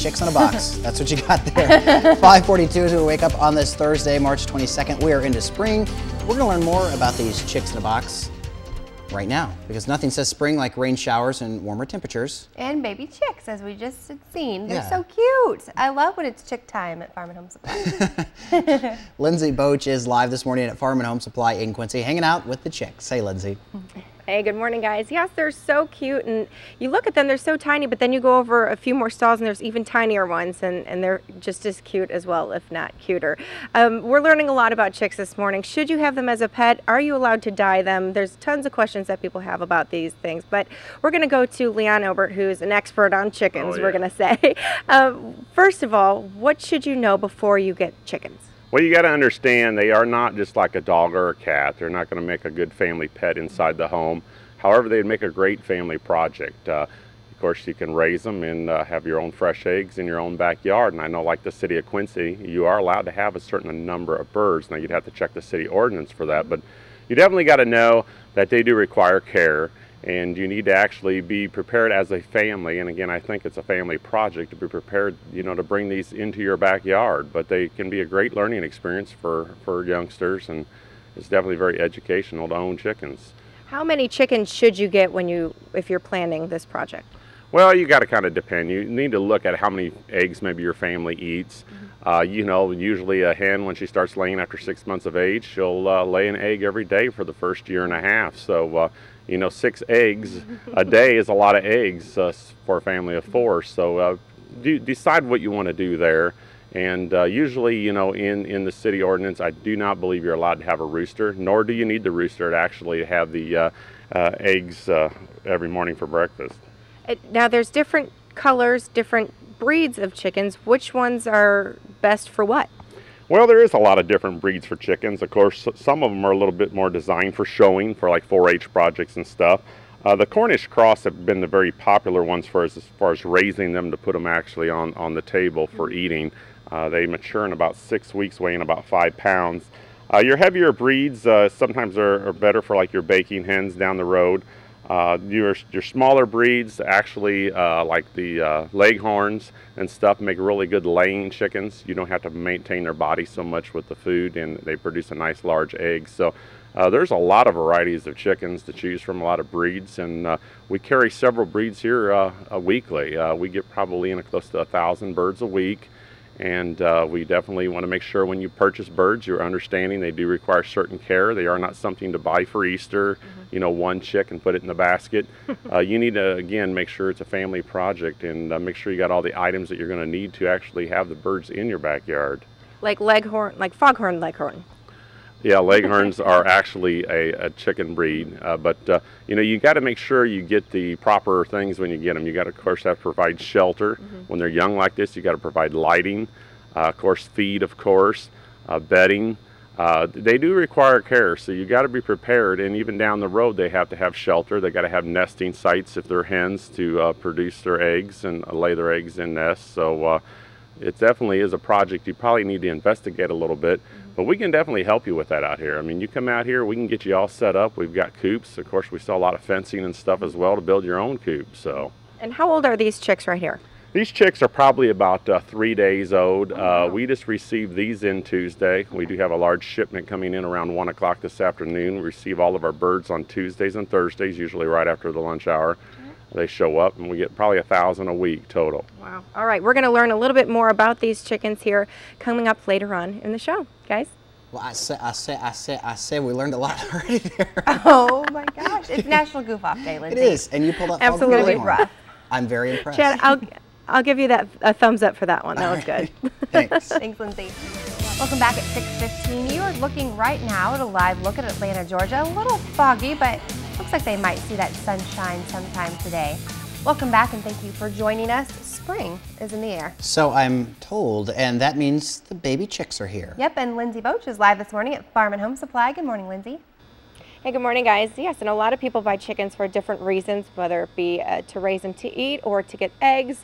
chicks in a box. That's what you got there. 5:42 as we wake up on this Thursday, March 22nd. We are into spring. We're going to learn more about these chicks in a box right now, because nothing says spring like rain showers and warmer temperatures. And baby chicks, as we just had seen. They're so cute. I love when it's chick time at Farm and Home Supply. Lindsey Boetsch is live this morning at Farm and Home Supply in Quincy, hanging out with the chicks. Hey, Lindsey. Hey, good morning, guys. Yes, they're so cute, and you look at them, they're so tiny, but then you go over a few more stalls and there's even tinier ones, and they're just as cute as well, if not cuter. We're learning a lot about chicks this morning. Should you have them as a pet? Are you allowed to dye them? There's tons of questions that people have about these things, but we're going to go to Leon Obert, who's an expert on chickens, we're going to say. First of all, what should you know before you get chickens? Well, you got to understand they are not just like a dog or a cat. They're not going to make a good family pet inside the home. However, they'd make a great family project. Of course, you can raise them and have your own fresh eggs in your own backyard. And I know, like the city of Quincy, you are allowed to have a certain number of birds. Now, you'd have to check the city ordinance for that, but you definitely got to know that they do require care. And you need to actually be prepared as a family. And again, I think it's a family project to be prepared, you know, to bring these into your backyard. But they can be a great learning experience for youngsters, and it's definitely very educational to own chickens. How many chickens should you get if you're planning this project? Well, you got to kind of depend. You need to look at how many eggs maybe your family eats. You know, usually a hen, when she starts laying after 6 months of age, she'll lay an egg every day for the first year and a half. So, you know, 6 eggs a day is a lot of eggs for a family of 4. So decide what you want to do there. And usually, you know, in the city ordinance, I do not believe you're allowed to have a rooster, nor do you need the rooster to actually have the eggs every morning for breakfast. Now, there's different colors, different breeds of chickens. Which ones are best for what? Well, there is a lot of different breeds for chickens. Of course, some of them are a little bit more designed for showing, for like 4-H projects and stuff. The Cornish cross have been the very popular ones as far as raising them to put them actually on the table for eating. They mature in about 6 weeks, weighing about 5 pounds. Your heavier breeds sometimes are better for like your baking hens down the road. Your smaller breeds, actually like the leghorns and stuff, make really good laying chickens. You don't have to maintain their body so much with the food, and they produce a nice large egg. So there's a lot of varieties of chickens to choose from, a lot of breeds, and we carry several breeds here weekly. We get probably in close to 1,000 birds a week. And we definitely want to make sure when you purchase birds, you're understanding they do require certain care. They are not something to buy for Easter, you know, one chick and put it in the basket. You need to, again, make sure it's a family project, and make sure you got all the items that you're going to need to actually have the birds in your backyard. Like leghorn, like foghorn leghorn. Yeah, leghorns are actually a chicken breed, but you know, you got to make sure you get the proper things when you get them. You got to, of course, have to provide shelter. When they're young like this, you got to provide lighting, of course, feed, of course, bedding. They do require care, so you got to be prepared. And even down the road, they have to have shelter. They got to have nesting sites if they're hens to produce their eggs and lay their eggs in nests. So it definitely is a project you probably need to investigate a little bit. But we can definitely help you with that out here. I mean, you come out here, we can get you all set up. We've got coops. Of course, we sell a lot of fencing and stuff as well to build your own coop. So. And how old are these chicks right here? These chicks are probably about 3 days old. We just received these in Tuesday. We do have a large shipment coming in around 1 o'clock this afternoon. We receive all of our birds on Tuesdays and Thursdays, usually right after the lunch hour. They show up, and we get probably 1,000 a week total. Wow. All right, we're going to learn a little bit more about these chickens here coming up later on in the show, guys. Well, I said we learned a lot already there. Oh my gosh, it's National Goof Off Day, Lindsey. It is, and you pulled up absolutely rough. I'm very impressed. Chad, I'll give you a thumbs up for that one. That was good. Thanks. Thanks, Lindsey. Welcome back at 6:15. You are looking right now at a live look at Atlanta, Georgia. A little foggy, but looks like they might see that sunshine sometime today. Welcome back, and thank you for joining us. Spring is in the air. So I'm told, and that means the baby chicks are here. Yep, and Lindsey Boetsch is live this morning at Farm and Home Supply. Good morning, Lindsey. Hey, good morning, guys. Yes, and a lot of people buy chickens for different reasons, whether it be to raise them to eat or to get eggs.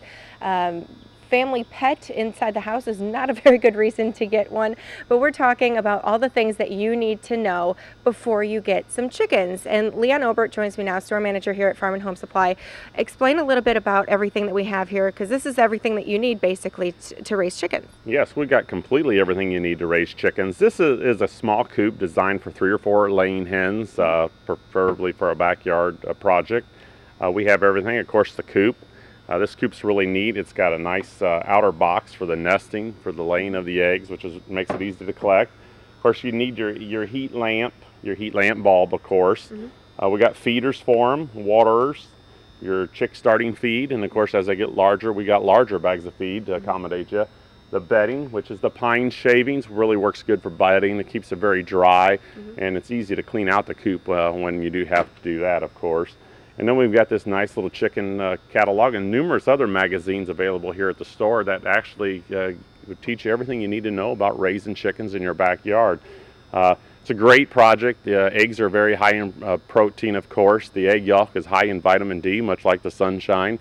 family pet inside the house is not a very good reason to get one, but we're talking about all the things that you need to know before you get some chickens. And Leon Obert joins me now, store manager here at Farm and Home Supply. Explain a little bit about everything that we have here, because this is everything that you need basically to raise chickens. Yes, we got completely everything you need to raise chickens. This is a small coop designed for 3 or 4 laying hens, preferably for a backyard project. We have everything, of course, the coop. This coop's really neat. It's got a nice outer box for the nesting, for the laying of the eggs, which makes it easy to collect. Of course, you need your heat lamp bulb, of course. We got feeders for them, waterers, your chick starting feed, and of course, as they get larger, we got larger bags of feed to accommodate you. The bedding, which is the pine shavings, really works good for bedding. It keeps it very dry, and it's easy to clean out the coop when you do have to do that, of course. And then we've got this nice little chicken catalog and numerous other magazines available here at the store that actually would teach you everything you need to know about raising chickens in your backyard. It's a great project. The eggs are very high in protein, of course. The egg yolk is high in vitamin D, much like the sunshine.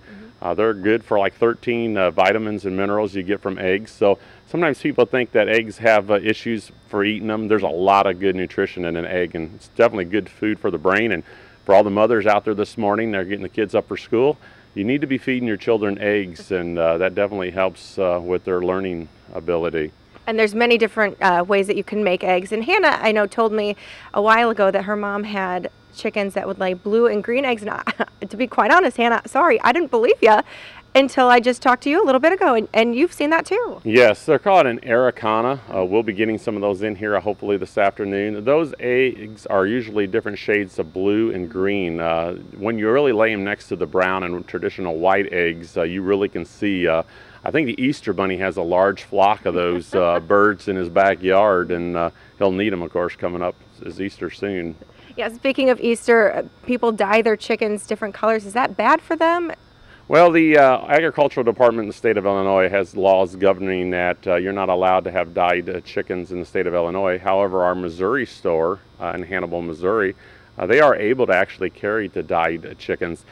They're good for like 13 vitamins and minerals you get from eggs. So sometimes people think that eggs have issues for eating them. There's a lot of good nutrition in an egg, and it's definitely good food for the brain. And for all the mothers out there this morning, they're getting the kids up for school, you need to be feeding your children eggs, and that definitely helps with their learning ability. And there's many different ways that you can make eggs. And Hannah, I know, told me a while ago that her mom had chickens that would lay blue and green eggs. And to be quite honest, Hannah, sorry, I didn't believe you until I just talked to you a little bit ago, and you've seen that too. Yes, they're called an Araucana. We'll be getting some of those in here hopefully this afternoon. Those eggs are usually different shades of blue and green. When you really lay them next to the brown and traditional white eggs, you really can see, I think the Easter Bunny has a large flock of those birds in his backyard, and he'll need them, of course, coming up as Easter soon. Yeah, speaking of Easter, people dye their chickens different colors. Is that bad for them? Well, the agricultural department in the state of Illinois has laws governing that you're not allowed to have dyed chickens in the state of Illinois. However, our Missouri store in Hannibal, Missouri, they are able to actually carry the dyed chickens.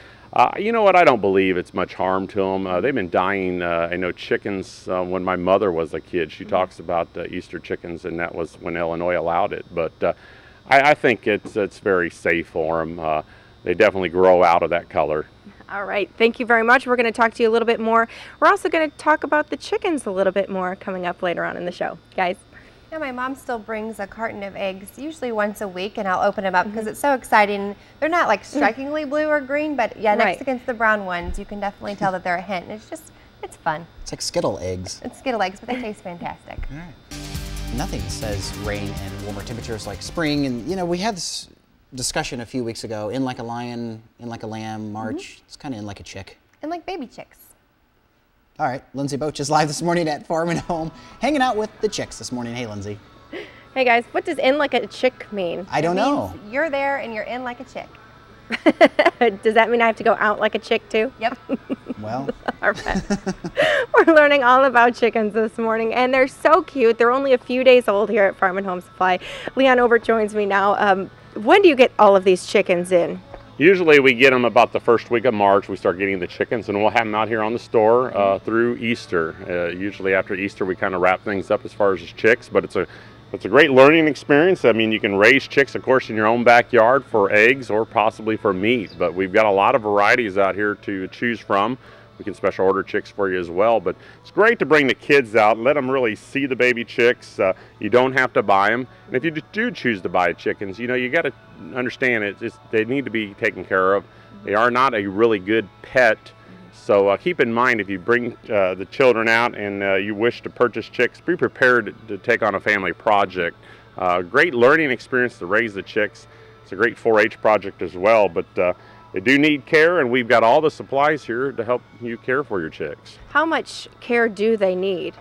You know what? I don't believe it's much harm to them. They've been dyeing, I know, chickens when my mother was a kid. She talks about Easter chickens, and that was when Illinois allowed it. But I think it's very safe for them. They definitely grow out of that color. All right, thank you very much. We're going to talk to you a little bit more. We're also going to talk about the chickens a little bit more coming up later on in the show. Guys? Yeah, my mom still brings a carton of eggs usually once a week, and I'll open them up because it's so exciting. They're not like strikingly blue or green, but yeah, next against the brown ones, you can definitely tell that they're a hint. And it's fun. It's like Skittle eggs. It's Skittle eggs, but they taste fantastic. All right. Nothing says rain and warmer temperatures like spring, and you know, we had this discussion a few weeks ago, in like a lion, in like a lamb, March. It's kind of in like a chick. And like baby chicks. All right, Lindsey Boetsch is live this morning at Farm and Home, hanging out with the chicks this morning. Hey, Lindsey. Hey guys, what does in like a chick mean? I don't know. You're there and you're in like a chick. Does that mean I have to go out like a chick too? Yep. Well. All right. We're learning all about chickens this morning, and they're so cute. They're only a few days old here at Farm and Home Supply. Leon Obert joins me now. When do you get all of these chickens in? Usually we get them about the first week of March. We start getting the chickens, and we'll have them out here on the store through Easter. Usually after Easter we kind of wrap things up as far as chicks, but it's a great learning experience. I mean, you can raise chicks, of course, in your own backyard for eggs or possibly for meat, but we've got a lot of varieties out here to choose from. We can special order chicks for you as well, but it's great to bring the kids out, let them really see the baby chicks. You don't have to buy them, and if you do choose to buy chickens, you know, you got to understand they need to be taken care of. They are not a really good pet, so keep in mind, if you bring the children out and you wish to purchase chicks, be prepared to take on a family project. Great learning experience to raise the chicks. It's a great 4-H project as well, but they do need care, and we've got all the supplies here to help you care for your chicks. How much care do they need?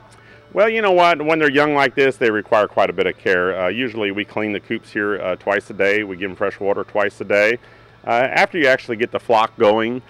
Well, you know what? When they're young like this, they require quite a bit of care. Usually we clean the coops here twice a day. We give them fresh water twice a day. After you actually get the flock going,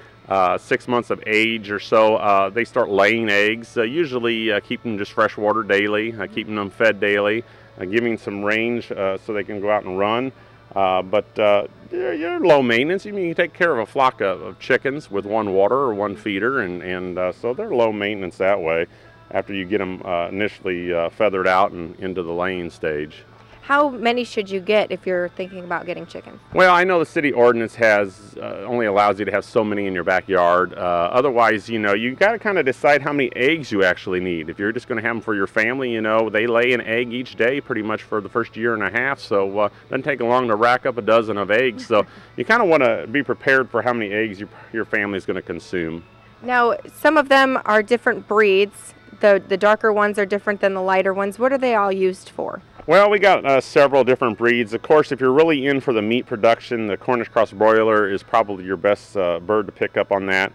6 months of age or so, they start laying eggs. Usually keeping just fresh water daily, keeping them fed daily, giving some range so they can go out and run. But you're low maintenance. I mean, you take care of a flock of chickens with one water or one feeder, and so they're low maintenance that way after you get them initially feathered out and into the laying stage. How many should you get if you're thinking about getting chickens? Well, I know the city ordinance has only allows you to have so many in your backyard. Otherwise, you know, you got to kind of decide how many eggs you actually need. If you're just going to have them for your family, you know, they lay an egg each day pretty much for the first year and a half. So it doesn't take long to rack up a dozen of eggs. So you kind of want to be prepared for how many eggs your family is going to consume. Now, some of them are different breeds. The darker ones are different than the lighter ones. What are they all used for? Well, we got several different breeds. Of course, if you're really in for the meat production, the Cornish cross broiler is probably your best bird to pick up on that.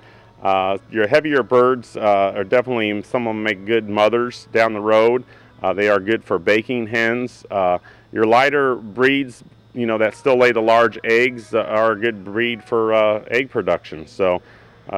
Your heavier birds are definitely, some of them make good mothers down the road. They are good for baking hens. Your lighter breeds, you know, that still lay the large eggs are a good breed for egg production. So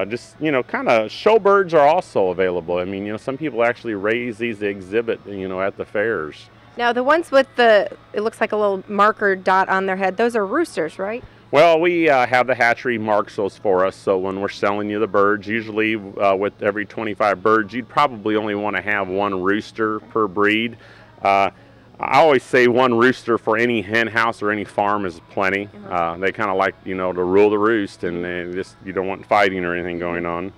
just, you know, kind of show birds are also available. I mean, you know, some people actually raise these to exhibit, you know, at the fairs. Now, the ones with it looks like a little marker dot on their head, those are roosters, right? Well, we have the hatchery marks those for us, so when we're selling you the birds, usually with every 25 birds, you'd probably only want to have one rooster per breed. I always say one rooster for any hen house or any farm is plenty. They kind of like, you know, to rule the roost, and just you don't want fighting or anything going on.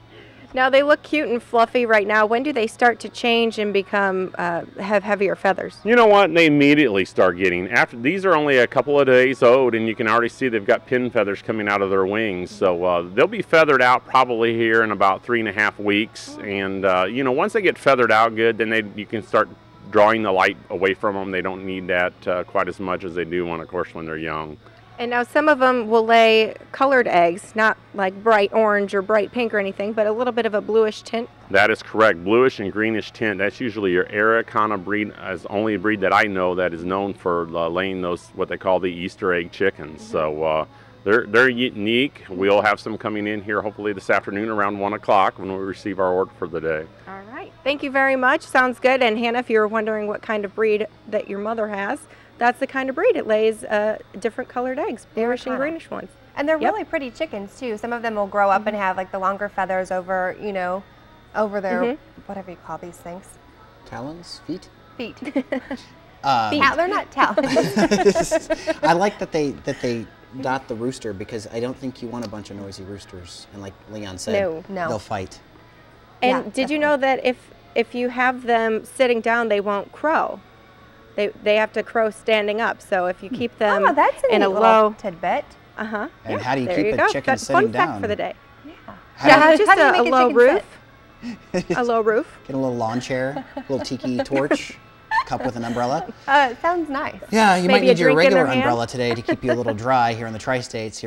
Now, they look cute and fluffy right now. When do they start to change and become have heavier feathers? You know what? They immediately start getting, after these are only a couple of days old, and you can already see they've got pin feathers coming out of their wings. So they'll be feathered out probably here in about 3.5 weeks. And you know, once they get feathered out good, then you can start drawing the light away from them. They don't need that quite as much as they do when, of course, when they're young. And now some of them will lay colored eggs, not like bright orange or bright pink or anything, but a little bit of a bluish tint. That is correct. Bluish and greenish tint. That's usually your Araucana breed, as only a breed that I know that is known for laying those, what they call the Easter egg chickens. So they're unique. We'll have some coming in here hopefully this afternoon around 1 o'clock when we receive our order for the day. All right. Thank you very much. Sounds good. And Hannah, if you're wondering what kind of breed that your mother has, that's the kind of breed. It lays different colored eggs, bluish and greenish ones. And they're really pretty chickens too. Some of them will grow up and have like the longer feathers over, you know, over their, whatever you call these things. Talons? Feet? Feet. Feet. They're not talons. I like that they dot the rooster, because I don't think you want a bunch of noisy roosters. And like Leon said, they'll fight. And did you know that if you have them sitting down, they won't crow? They have to crow standing up. So if you keep them that's in a little low tidbit. And how do you there keep you a go. chicken That's sitting fun down? fact for the day. Yeah. Just How do you a make a low chicken roof. A low roof. Get a little lawn chair, a little tiki torch, cup with an umbrella. It sounds nice. Yeah, you might Maybe a need your drink in their regular hand. umbrella today to keep you a little dry here in the tri-states.